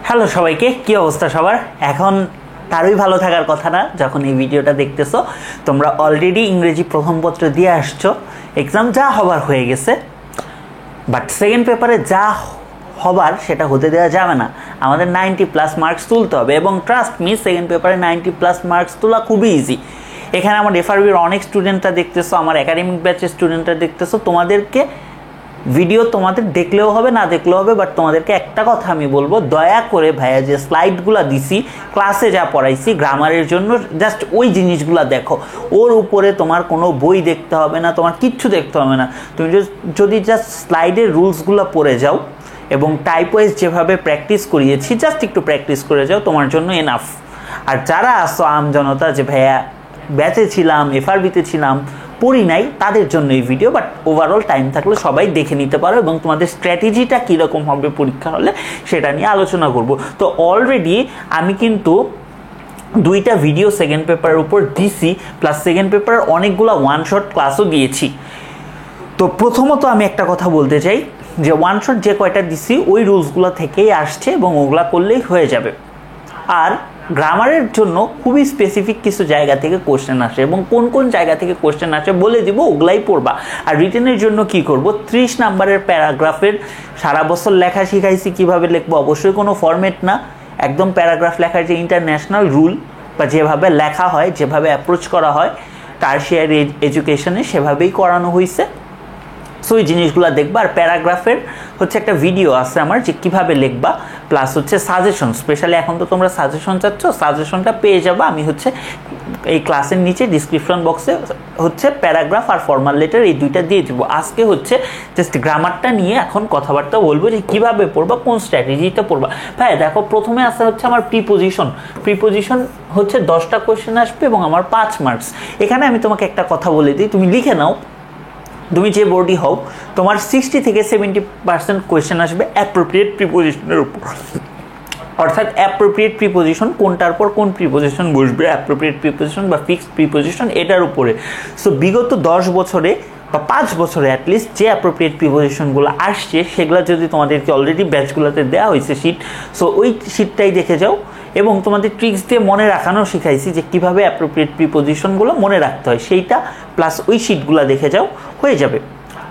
Hello সবাইকে, কি অবস্থা সবার? এখন কারোই ভালো থাকার কথা না যখন এই ভিডিওটা দেখতেছো। তোমরা অলরেডি ইংরেজি প্রথম পত্র দিয়ে আসছো, এক্সাম যা হবার হয়ে গেছে, বাট সেকেন্ড পেপারে যা হবার সেটা হতে দেওয়া যাবে না। আমাদের 90+ মার্কস তুলতে হবে এবং ট্রাস্ট মি, সেকেন্ড পেপারে 90+ মার্কস তোলা খুবই ইজি। এখানে আমার এফআরবির অনেক স্টুডেন্টরা দেখতেছো, আমার একাডেমিক ব্যাচের স্টুডেন্টরা দেখতেছো। তোমাদেরকে ভিডিও তোমাদের দেখলেও হবে, না দেখলেও হবে, বাট তোমাদেরকে একটা কথা আমি বলবো, দয়া করে ভাইয়া যে স্লাইডগুলো দিছি ক্লাসে যা পড়াইছি গ্রামারের জন্য, জাস্ট ওই জিনিসগুলো দেখো। ওর উপরে তোমার কোনো বই দেখতে হবে না, তোমার কিচ্ছু দেখতে হবে না। তুমি যদি জাস্ট স্লাইডের রুলসগুলো পড়ে যাও এবং টাইপ ওয়াইজ যেভাবে প্র্যাকটিস করিয়েছি জাস্ট একটু প্র্যাকটিস করে যাও, তোমার জন্য এনাফ। আর যারা আসো আম জনতা, যে ভাইয়া ব্যাচে ছিলাম, এফআরবিতে ছিলাম, পড়ি নাই, তাদের জন্য এই ভিডিও। বাট ওভারঅল টাইম থাকলে সবাই দেখে নিতে পারো এবং তোমাদের স্ট্র্যাটেজিটা কীরকম হবে পরীক্ষা হলে সেটা নিয়ে আলোচনা করব। তো অলরেডি আমি কিন্তু 2টা ভিডিও সেকেন্ড পেপারের উপর দিছি, প্লাস সেকেন্ড পেপারের অনেকগুলো ওয়ান শট ক্লাসও দিয়েছি। তো প্রথমত আমি একটা কথা বলতে চাই যে ওয়ান শট যে কয়টা দিছি ওই রুলসগুলো থেকেই আসছে এবং ওগুলা করলেই হয়ে যাবে। আর গ্রামারের জন্য খুবই স্পেসিফিক কিছু জায়গা থেকে কোশ্চেন আসে এবং কোন কোন জায়গা থেকে কোশ্চেন আসে বলে দিব, ওগুলাই পড়বা। আর রিটেনের জন্য কি করব, 30 নাম্বারের প্যারাগ্রাফের সারা বছর লেখা শিখাইছি, কিভাবে লিখবো, অবশ্যই কোনো ফরম্যাট না, একদম প্যারাগ্রাফ লেখার যে ইন্টারন্যাশনাল রুল বা যেভাবে লেখা হয়, যেভাবে অ্যাপ্রোচ করা হয় টারশিয়ারি এডুকেশনে, সেভাবেই করানো হয়েছে। সো এই জিনিসগুলো দেখবা। আর প্যারাগ্রাফের হচ্ছে একটা ভিডিও আছে আমার, যে কীভাবে লিখবা, প্লাস হচ্ছে সাজেশন। স্পেশালি এখন তো তোমরা সাজেশন চাচ্ছ, সাজেশনটা পেয়ে যাবা। আমি হচ্ছে এই ক্লাসের নিচে ডিসক্রিপশন বক্সে হচ্ছে প্যারাগ্রাফ আর ফর্মাল লেটার এই দুইটা দিয়ে দেবো। আজকে হচ্ছে জাস্ট গ্রামারটা নিয়ে এখন কথাবার্তা বলবো, যে কীভাবে পড়বা, কোন স্ট্র্যাটেজিটা পড়বা। ভাই দেখো, প্রথমে আসা হচ্ছে আমার প্রিপোজিশন। প্রিপোজিশন হচ্ছে 10টা কোয়েশ্চেন আসবে এবং আমার 5 মার্কস। এখানে আমি তোমাকে একটা কথা বলে দিই, তুমি লিখে নাও, তুমি যে বোর্ডই হও, তোমার 60 থেকে 70% কোয়েশ্চেন আসবে অ্যাপ্রোপ্রিয়েট প্রিপোজিশনের উপর। অর্থাৎ অ্যাপ্রোপ্রিয়েট প্রিপোজিশন, কোনটার পর কোন প্রিপোজিশন বসবে, অ্যাপ্রোপ্রিয়েট প্রিপোজিশন বা ফিক্সড প্রিপোজিশন, এটার উপরে। সো বিগত 10 বছরে বা 5 বছরে অ্যাটলিস্ট যে অ্যাপ্রোপ্রিয়েট প্রিপোজিশনগুলো আসছে সেগুলো যদি তোমাদেরকে অলরেডি ব্যাচগুলোতে দেওয়া হয়েছে শিট, সো ওই শিটটাই দেখে যাও। এবং তোমাদের ট্রিক্স দিয়ে মনে রাখানো শিখাইছি যে কীভাবে অ্যাপ্রোপ্রিয়েট প্রিপোজিশনগুলো মনে রাখতে হয়, সেইটা প্লাস ওই শিটগুলো দেখে যাও, হয়ে যাবে।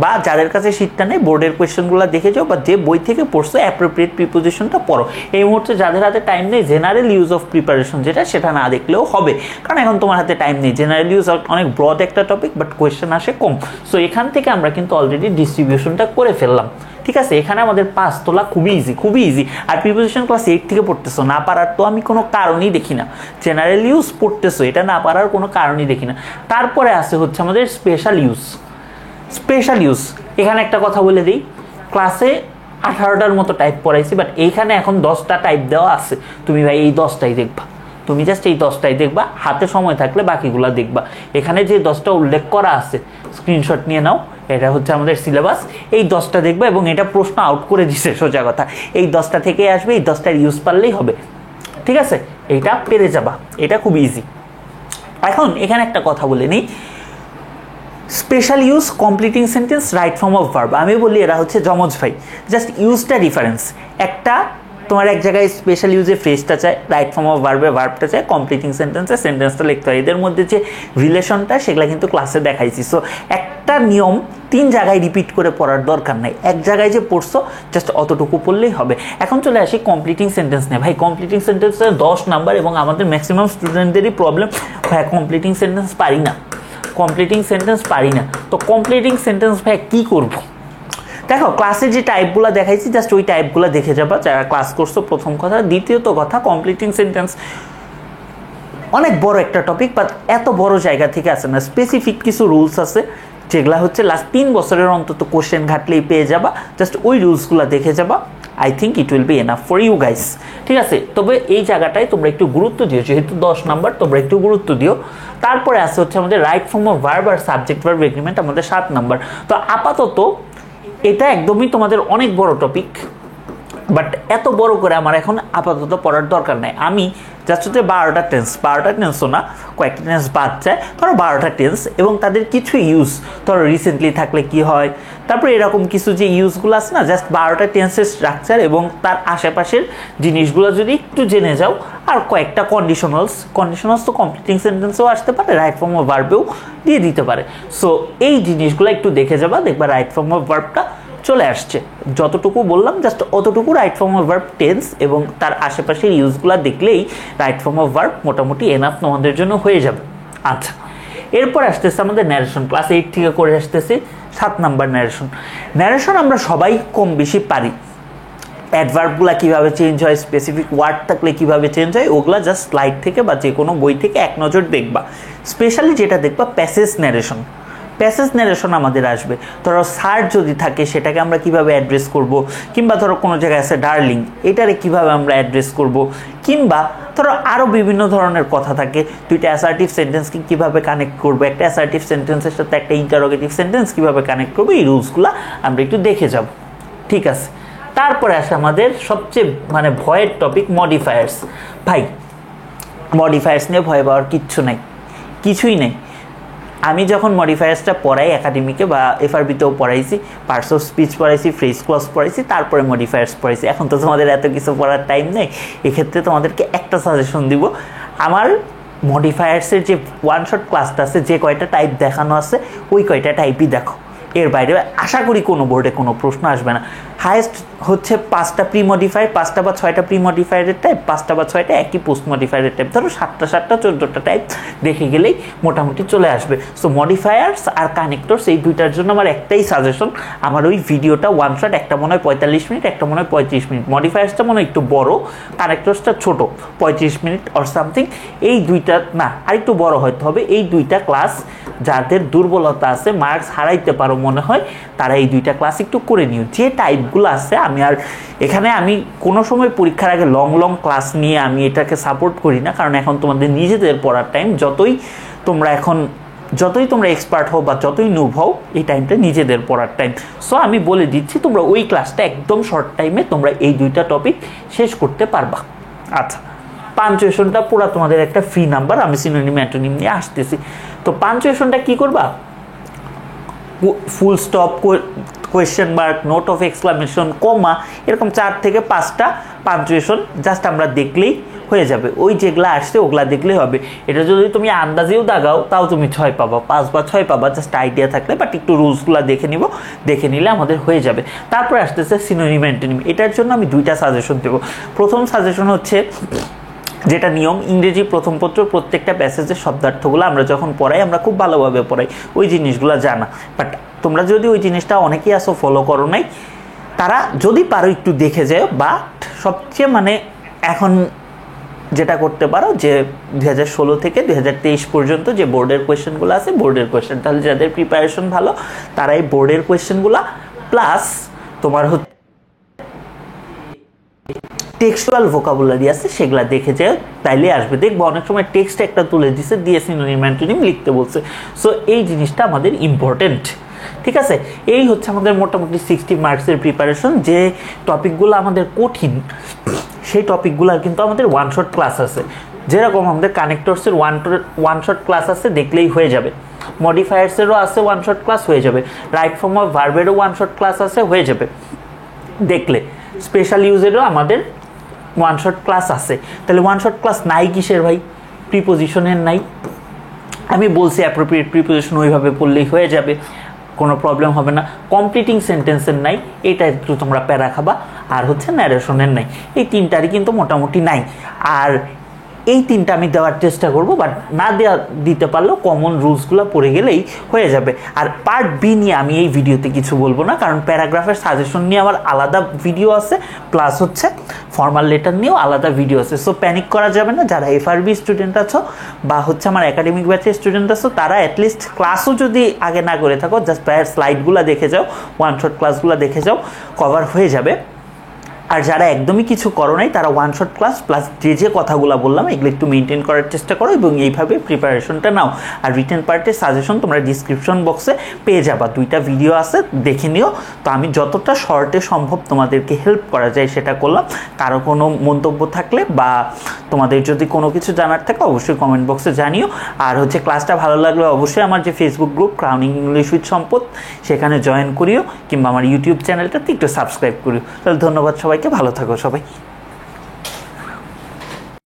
বা যাদের কাছে শিটটা নেই, বোর্ডের কোয়েশ্চেনগুলো দেখে যাও, বা যে বই থেকে পড়ছো অ্যাপ্রোপ্রিয়েট প্রিপোজিশনটা পড়ো। এই মুহূর্তে যাদের হাতে টাইম নেই, জেনারেল ইউজ অফ প্রিপারেশন সেটা না দেখলেও হবে, কারণ এখন তোমার হাতে টাইম নেই। জেনারেল ইউজ অনেক ব্রড একটা টপিক, বাট কোয়েশ্চেন আসে কম। সো এখান থেকে আমরা কিন্তু অলরেডি ডিস্ট্রিবিউশনটা করে ফেললাম, ঠিক আছে? এখানে আমাদের 5 তোলা খুবই ইজি, খুবই ইজি। আর প্রিপোজিশন ক্লাস 8 থেকে পড়তেছো, না পারার তো আমি কোনো কারণই দেখি না। জেনারেল ইউজ পড়তেছো, এটা না পারার কোনো কারণই দেখি না। তারপরে আসে হচ্ছে আমাদের স্পেশাল ইউজ। স্পেশাল ইউজ, এখানে একটা কথা বলে দিই, ক্লাসে 18টার মতো টাইপ পড়াইছি, বাট এইখানে এখন 10টা টাইপ দেওয়া আছে। তুমি ভাই এই 10টাই দেখবা, তুমি জাস্ট এই 10টাই দেখবা, হাতে সময় থাকলে বাকিগুলো দেখবা। এখানে যে 10টা উল্লেখ করা আছে স্ক্রিনশট নিয়ে নাও, এটা হচ্ছে আমাদের সিলেবাস। এই 10টা দেখবা এবং এটা প্রশ্ন আউট করে দিছে, সোজা কথা। এই 10টা থেকে আসবে, এই 10টার ইউজ পারলেই হবে, ঠিক আছে? এইটা পেরে যাবা, এটা খুব ইজি। এখন এখানে একটা কথা বলে নিই, special use, completing sentence, right form of verb, আমি বলি এরা হচ্ছে যমজ ভাই, জাস্ট ইউজটা ডিফারেন্স। একটা তোমার এক জায়গায় স্পেশাল ইউজে ফ্রেজটা চায়, রাইট ফর্ম অফ ভার্বে ভার্বটা চায়, কমপ্লিটিং সেন্টেন্সে সেন্টেন্সটা লিখতে হয়। এদের মধ্যে যে রিলেশনটা সেগুলো কিন্তু ক্লাসে দেখাইছি। সো একটা নিয়ম 3 জায়গায় রিপিট করে পড়ার দরকার নাই, এক জায়গায় যে পড়ছো জাস্ট অতটুকু পড়লেই হবে। এখন চলে আসি কমপ্লিটিং সেন্টেন্স নিয়ে। ভাই কমপ্লিটিং সেন্টেন্সের 10 নাম্বার এবং আমাদের ম্যাক্সিমাম স্টুডেন্টদেরই প্রবলেম, ভাই কমপ্লিটিং সেন্টেন্স পারি না, কমপ্লিটিং সেন্টেন্স পারি না। তো কমপ্লিটিং সেন্টেন্স ভাই কী করবো? দেখো, ক্লাসে যে টাইপগুলো দেখাইছি জাস্ট ওই টাইপগুলো দেখে যাবা যারা ক্লাস করছো, প্রথম কথা। দ্বিতীয়ত কথা, কমপ্লিটিং সেন্টেন্স অনেক বড় একটা টপিক, বাট এত বড় জায়গা থেকে আসে না। স্পেসিফিক কিছু রুলস আছে যেগুলা হচ্ছে লাস্ট 3 বছরের অন্তত কোশ্চেন ঘাটলেই পেয়ে যাবা, জাস্ট ওই রুলসগুলো দেখে যাবা। I think it will be enough for you guys, ঠিক আছে? তবে এই জায়গাটায় তোমরা একটু গুরুত্ব দিও, যেহেতু 10 নাম্বার, তোমরা একটু গুরুত্ব দিও। তারপরে আসে হচ্ছে আমাদের রাইট ফর্ম অফ ভার্ব আর সাবজেক্ট ভার্ব এগ্রিমেন্ট, আমাদের 7 নাম্বার। তো আপাতত এটা একদমই তোমাদের অনেক বড় টপিক, বাট এত বড় করে আমার এখন আপাতত পড়ার দরকার নাই। আমি জাস্ট হচ্ছে 12টা টেন্সও না, কয়েকটা টেন্স বাদ যায়, ধরো 12টা টেন্স, এবং তাদের কিছু ইউজ ধরো রিসেন্টলি থাকলে কি হয়, তারপরে এরকম কিছু যে ইউজগুলো আছে না, জাস্ট 12টা টেন্সের স্ট্রাকচার এবং তার আশেপাশের জিনিসগুলো যদি একটু জেনে যাও, আর কয়েকটা কন্ডিশনালস তো কমপ্লিটিং সেন্টেন্সেও আসতে পারে, রাইট ফর্ম অফ ভার্বেও দিয়ে দিতে পারে। সো এই জিনিসগুলো একটু দেখে যাবা, দেখবা রাইট ফর্ম অফ ভার্বটা চলে আসছে। যতটুকু বললাম জাস্ট অতটুকু right form of verb tense এবং তার আশেপাশের ইউজগুলো দেখলেই রাইট ফর্ম অফ ভার্ব মোটামুটি এনাফ তোমাদের জন্য হয়ে যাবে। আচ্ছা, এরপর আসতেছে আমাদের ন্যারেশন। ক্লাস 8 থেকে করে আসতেছি 7 নাম্বার ন্যারেশন আমরা সবাই কম বেশি পারি। অ্যাডভার্বগুলো কীভাবে চেঞ্জ হয়, স্পেসিফিক ওয়ার্ড থাকলে কীভাবে চেঞ্জ হয়, ওগুলা জাস্ট স্লাইড থেকে বা যে কোনো বই থেকে এক নজর দেখবা। স্পেশালি যেটা দেখবা প্যাসেজ ন্যারেশন আমাদের আসবে। ধরো স্যার যদি থাকে সেটাকে আমরা কিভাবে অ্যাড্রেস করব, কিংবা ধরো কোনো জায়গায় আছে ডার্লিং, এটারে কিভাবে আমরা অ্যাড্রেস করব, কিংবা ধরো আরও বিভিন্ন ধরনের কথা থাকে, দুইটা অ্যাসার্টিভ সেন্টেন্সকে কীভাবে কানেক্ট করবো, একটা অ্যাসার্টিভ সেন্টেন্সের সাথে একটা ইন্টারোগেটিভ সেন্টেন্স কীভাবে কানেক্ট করবো, এই রুলসগুলো আমরা একটু দেখে যাব। ঠিক আছে, তারপরে আসে আমাদের সবচেয়ে ভয়ের টপিক মডিফায়ার্স। ভাই মডিফায়ার্স নিয়ে ভয় পাওয়ার কিছুই নেই। আমি যখন মডিফায়ার্সটা পড়াই একাডেমিকে বা এফআরবিতেও পড়াইছি, পার্টস অফ স্পিচ পড়াইছি, ফ্রেজ ক্লজ পড়াইছি, তারপরে মডিফায়ার্স পড়াইছি। এখন তো তোমাদের এত কিছু পড়ার টাইম নেই, এক্ষেত্রে তোমাদেরকে একটা সাজেশন দিব। আমার মডিফায়ার্সের যে ওয়ান শট ক্লাসটা আছে, যে কয়টা টাইপ দেখানো আছে ওই কয়টা টাইপই দেখো। এর বাইরে আশা করি কোনো বোর্ডে কোনো প্রশ্ন আসবে না। হায়েস্ট হচ্ছে 5টা প্রি মডিফায়ার, 5টা বা 6টা প্রি মডিফায়ারের টাইপ, 5টা বা 6টা একই পোস্ট মডিফায়ারের টাইপ, ধরো 7টা 14টা টাইপ দেখে গেলেই মোটামুটি চলে আসবে। সো মডিফায়ার্স আর কানেক্টরস এই দুইটার জন্য আমার একটাই সাজেশন, আমার ওই ভিডিওটা ওয়ান শট, একটা মনে হয় 45 মিনিট, একটা মনে হয় 35 মিনিট। মডিফায়ার্সটা মনে হয় একটু বড়, কানেক্টরসটা ছোট, 35 মিনিট অর সামথিং। এই দুইটা না, আরেকটু বড় হয়তো হবে। এই দুইটা ক্লাস যাদের দুর্বলতা আছে, মার্কস হারাইতে পারো মনে হয়, তারা এই দুইটা ক্লাস একটু করে নিও। যে টাইপগুলো আছে, আমি কোনো সময় পরীক্ষার আগে লং ক্লাস নিয়ে আমি এটাকে সাপোর্ট করি না, কারণ এখন তোমাদের নিজেদের পড়ার টাইম। যতই তোমরা এক্সপার্ট হও বা যতই নুব হও, এই টাইমটা নিজেদের পড়ার টাইম। সো আমি বলে দিচ্ছি, তোমরা ওই ক্লাসটা একদম শর্ট টাইমে তোমরা এই দুইটা টপিক শেষ করতে পারবা। আচ্ছা, পাঞ্চুয়েশনটা পুরো তোমাদের একটা ফ্রি নাম্বার, আমি সিনোনিম অ্যান্টোনিম নিয়ে আসতেছি। তো পাঞ্চুয়েশনটা কি করবা, full stop, question mark, note of exclamation, comma, এরকম 4 থেকে 5টা পাঞ্চুয়েশন জাস্ট আমরা দেখলেই হয়ে যাবে। ওই যেগুলা আসছে ওগুলা দেখলেই হবে। এটা যদি তুমি আন্দাজেও দাগাও তাও তুমি 6 পাবা, 5 বা 6 পাবা, জাস্ট আইডিয়া থাকলে। বাট একটু রুলসগুলো দেখে নিলে আমাদের হয়ে যাবে। তারপরে আসতেছে সিনোনিম অ্যান্টোনিম। এটার জন্য আমি 2টা সাজেশন দেবো। প্রথম সাজেশন হচ্ছে, যেটা নিয়ম, ইংরেজি প্রথম পত্র প্রত্যেকটা প্যাসেজের শব্দার্থগুলো আমরা যখন পড়াই, আমরা খুব ভালোভাবে পড়াই, ওই জিনিসগুলো জানা। বাট তোমরা যদি ওই জিনিসটা অনেকেই আসো ফলো করো নাই, তারা যদি পারো একটু দেখে যায়। বাট সবচেয়ে এখন যেটা করতে পারো যে 2016 থেকে 2023 পর্যন্ত যে বোর্ডের কোয়েশ্চেনগুলো আছে, বোর্ডের কোয়েশ্চেন, তাহলে যাদের প্রিপারেশন ভালো তারা এই বোর্ডের কোয়েশ্চেনগুলো প্লাস তোমার টেক্সচুয়াল ভোকাবুলারি আছে সেগুলা দেখে যায়, তাইলে আসবে। দেখবো অনেক সময় টেক্সট একটা তুলে দিছে, দিয়ে সিনোনিম অ্যান্টোনিম লিখতে বলছে। সো এই জিনিসটা আমাদের ইম্পর্টেন্ট। ঠিক আছে, এই হচ্ছে আমাদের মোটামুটি 60 মার্কসের প্রিপারেশন। যে টপিকগুলো আমাদের কঠিন, সেই টপিকগুলোর কিন্তু আমাদের ওয়ান শট ক্লাস আছে। যেরকম আমাদের কানেক্টরসের ওয়ান শট ক্লাস আছে, দেখলেই হয়ে যাবে। মডিফায়ার্সেরও আছে ওয়ান শট ক্লাস, হয়ে যাবে। রাইট ফর্ম অফ ভার্বেরও ওয়ান শট ক্লাস আছে, হয়ে যাবে দেখলে। স্পেশাল ইউজেরও আমাদের ওয়ান শট ক্লাস আছে। তাহলে ওয়ান শট ক্লাস নাই কিসের ভাই? প্রিপোজিশনের নাই। আমি বলছি অ্যাপ্রোপ্রিয়েট প্রিপোজিশন ওইভাবে পড়লেই হয়ে যাবে, কোনো প্রবলেম হবে না। কমপ্লিটিং সেন্টেন্সের নাই, এটা একটু তোমরা প্যারা খাবা। আর হচ্ছে ন্যারেশনের নাই, এই 3টারই কিন্তু মোটামুটি নাই। আর এই 3টা আমি দেওয়ার চেষ্টা করব, বাট না দিতে পারলেও কমন রুলসগুলো পড়ে গেলেই হয়ে যাবে। আর পার্ট বি নিয়ে আমি এই ভিডিওতে কিছু বলবো না, কারণ প্যারাগ্রাফের সাজেশন নিয়ে আমার আলাদা ভিডিও আছে, প্লাস হচ্ছে ফর্মাল লেটার নিয়েও আলাদা ভিডিও আছে। সো প্যানিক করা যাবে না। যারা এফআরবি স্টুডেন্ট আছো বা হচ্ছে আমার একাডেমিক ব্যাচের স্টুডেন্ট আছো, তারা অ্যাটলিস্ট ক্লাসও যদি আগে না করে থাকো, জাস্ট প্রায় স্লাইডগুলো দেখে যাও, ওয়ান শট ক্লাসগুলো দেখে যাও, কভার হয়ে যাবে। আর যারা একদমই কিছু করো নাই তারা ওয়ান শট ক্লাস প্লাস যে কথাগুলো বললাম এগুলো একটু মেনটেন করার চেষ্টা করো এবং এইভাবে প্রিপারেশনটা নাও। আর রিটেন পার্টের সাজেশন তোমরা ডিসক্রিপশন বক্সে পেয়ে যাবা, 2টা ভিডিও আছে, দেখে নিও। তো আমি যতটা শর্টে সম্ভব তোমাদেরকে হেল্প করা যায় সেটা করলাম। কারো কোনো মন্তব্য থাকলে বা তোমাদের যদি কোনো কিছু জানার থাকে অবশ্যই কমেন্ট বক্সে জানিও। আর ক্লাসটা ভালো লাগলে অবশ্যই আমার যে Facebook group crowning English with সম্পদ সেখানে জয়েন করিও, কিংবা আমার ইউটিউব চ্যানেলটাতে একটু সাবস্ক্রাইব করিও। তাহলে ধন্যবাদ সবাইকে, ভালো থাকো সবাই।